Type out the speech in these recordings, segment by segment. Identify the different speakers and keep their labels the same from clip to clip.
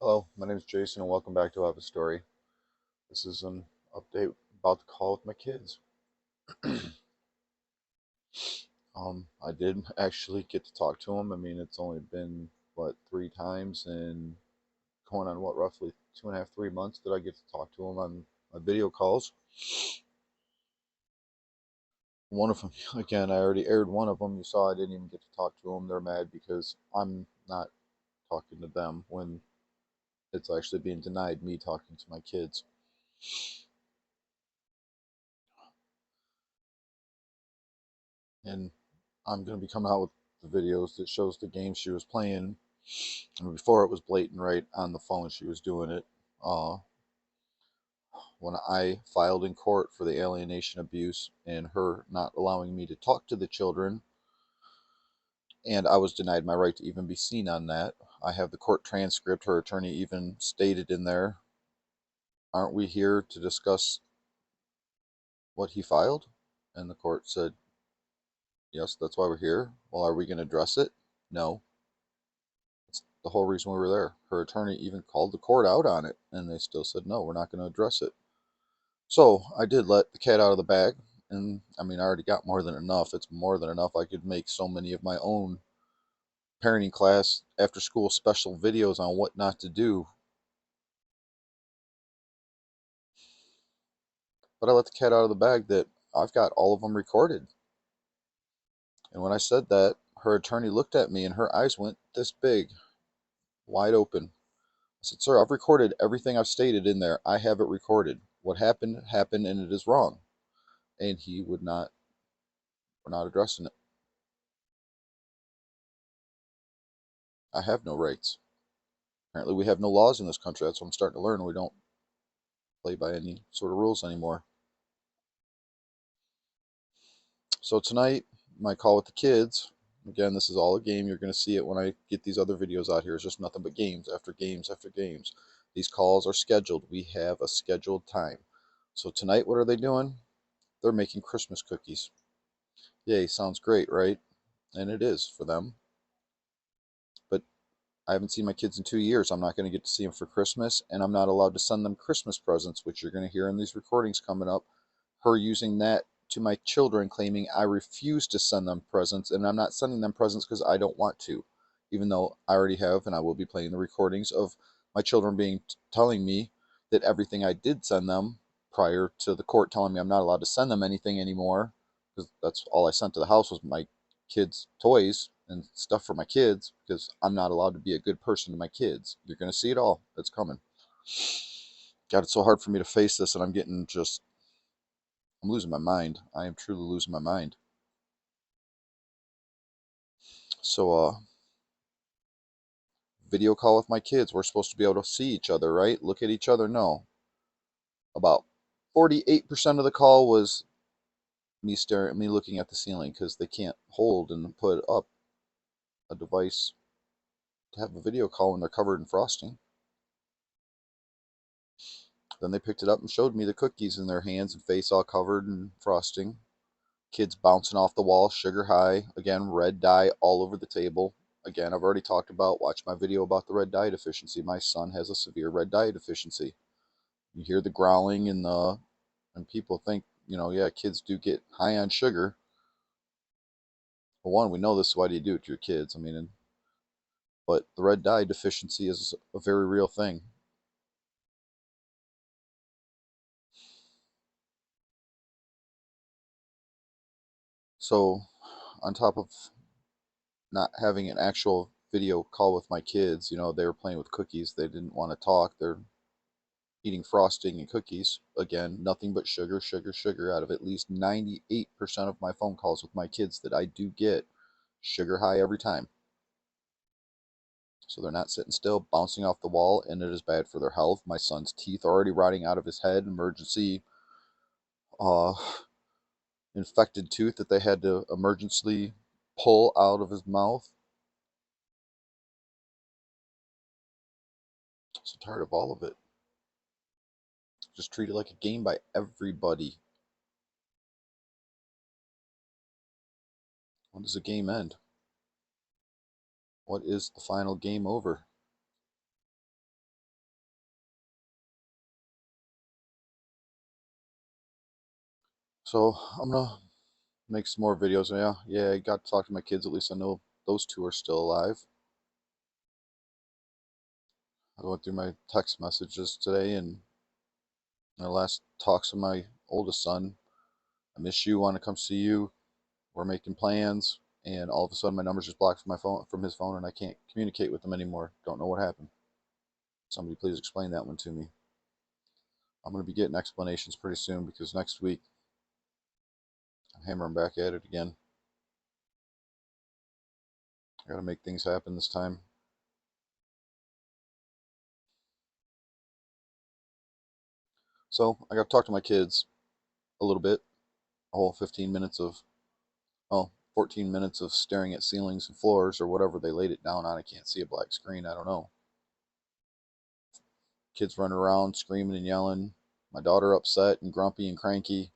Speaker 1: Hello, my name is Jason, and welcome back to I Have a Story. This is an update about the call with my kids. I did actually get to talk to them. I mean, it's only been three times, and going on roughly 2.5, 3 months that I get to talk to them on my video calls. One of them, again, I already aired one of them. You saw I didn't even get to talk to them. They're mad because I'm not talking to them when it's actually being denied me talking to my kids. And I'm going to be coming out with the videos that shows the game she was playing. And before it was blatant right on the phone she was doing it. Uh, when I filed in court for the alienation abuse and her not allowing me to talk to the children, and I was denied my right to even be seen on that. I have the court transcript. Her attorney even stated in there, "Aren't we here to discuss what he filed?" And the court said, "Yes, that's why we're here." "Well, are we going to address it?" "No." That's the whole reason we were there. Her attorney even called the court out on it, and they still said, "No, we're not going to address it." So I did let the cat out of the bag, and I mean, I already got more than enough. It's more than enough. I could make so many of my own parenting class, after school special videos on what not to do. But I let the cat out of the bag that I've got all of them recorded. And when I said that, her attorney looked at me and her eyes went this big, wide open. I said, "Sir, I've recorded everything I've stated in there. I have it recorded. What happened, happened, and it is wrong." And he would not, we're not addressing it. I have no rights. Apparently, we have no laws in this country. That's what I'm starting to learn. We don't play by any sort of rules anymore. So tonight, my call with the kids. Again, this is all a game. You're going to see it when I get these other videos out here. It's just nothing but games after games after games. These calls are scheduled. We have a scheduled time. So tonight, what are they doing? They're making Christmas cookies. Yay, sounds great, right? And it is for them. But I haven't seen my kids in 2 years. I'm not going to get to see them for Christmas, and I'm not allowed to send them Christmas presents, which you're going to hear in these recordings coming up. Her using that to my children, claiming I refuse to send them presents, and I'm not sending them presents because I don't want to, even though I already have, and I will be playing the recordings of my children telling me that everything I did send them prior to the court telling me I'm not allowed to send them anything anymore, because that's all I sent to the house was my kids' toys and stuff for my kids, because I'm not allowed to be a good person to my kids. You're going to see it all. It's coming. God, it's so hard for me to face this, and I'm losing my mind. I am truly losing my mind. So, video call with my kids. We're supposed to be able to see each other, right? Look at each other. No. About 48% of the call was me staring, me looking at the ceiling because they can't hold and put up a device to have a video call when they're covered in frosting. Then they picked it up and showed me the cookies in their hands and face all covered in frosting. Kids bouncing off the wall, sugar high. Again, red dye all over the table. Again, I've already talked about, watch my video about the red dye deficiency. My son has a severe red dye deficiency. You hear the growling and people think, yeah, kids do get high on sugar. Well, one, we know this, why do you do it to your kids? I mean, but the red dye deficiency is a very real thing. So, on top of not having an actual video call with my kids, they were playing with cookies. They didn't want to talk. They're eating frosting and cookies. Again, nothing but sugar, sugar, sugar out of at least 98% of my phone calls with my kids that I do get. Sugar high every time. So they're not sitting still, bouncing off the wall, and it is bad for their health. My son's teeth are already rotting out of his head. Emergency uh, infected tooth that they had to emergency pull out of his mouth. So tired of all of it. Just treated like a game by everybody. When does the game end? What is the final game over? So I'm gonna make some more videos. Yeah, I got to talk to my kids. At least I know those two are still alive. I went through my text messages today and my last talks with my oldest son. I miss you, want to come see you. We're making plans, and all of a sudden my number's just blocked from my phone, from his phone, and I can't communicate with him anymore. Don't know what happened. Somebody please explain that one to me. I'm going to be getting explanations pretty soon because next week I'm hammering back at it again. I got to make things happen this time. So I got to talk to my kids a little bit. A whole 15 minutes of, oh, 14 minutes of staring at ceilings and floors or whatever they laid it down on. I can't see a black screen. I don't know. Kids running around screaming and yelling. My daughter upset and grumpy and cranky.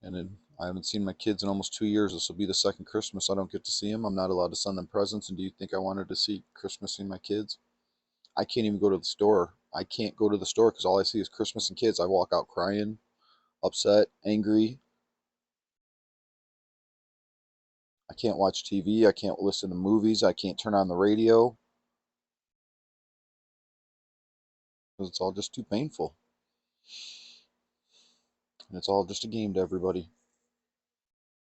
Speaker 1: And then I haven't seen my kids in almost 2 years. This will be the second Christmas I don't get to see them. I'm not allowed to send them presents. And do you think I wanted to see Christmas in my kids? I can't even go to the store. I can't go to the store because all I see is Christmas and kids. I walk out crying, upset, angry. I can't watch TV. I can't listen to movies. I can't turn on the radio because it's all just too painful. And it's all just a game to everybody.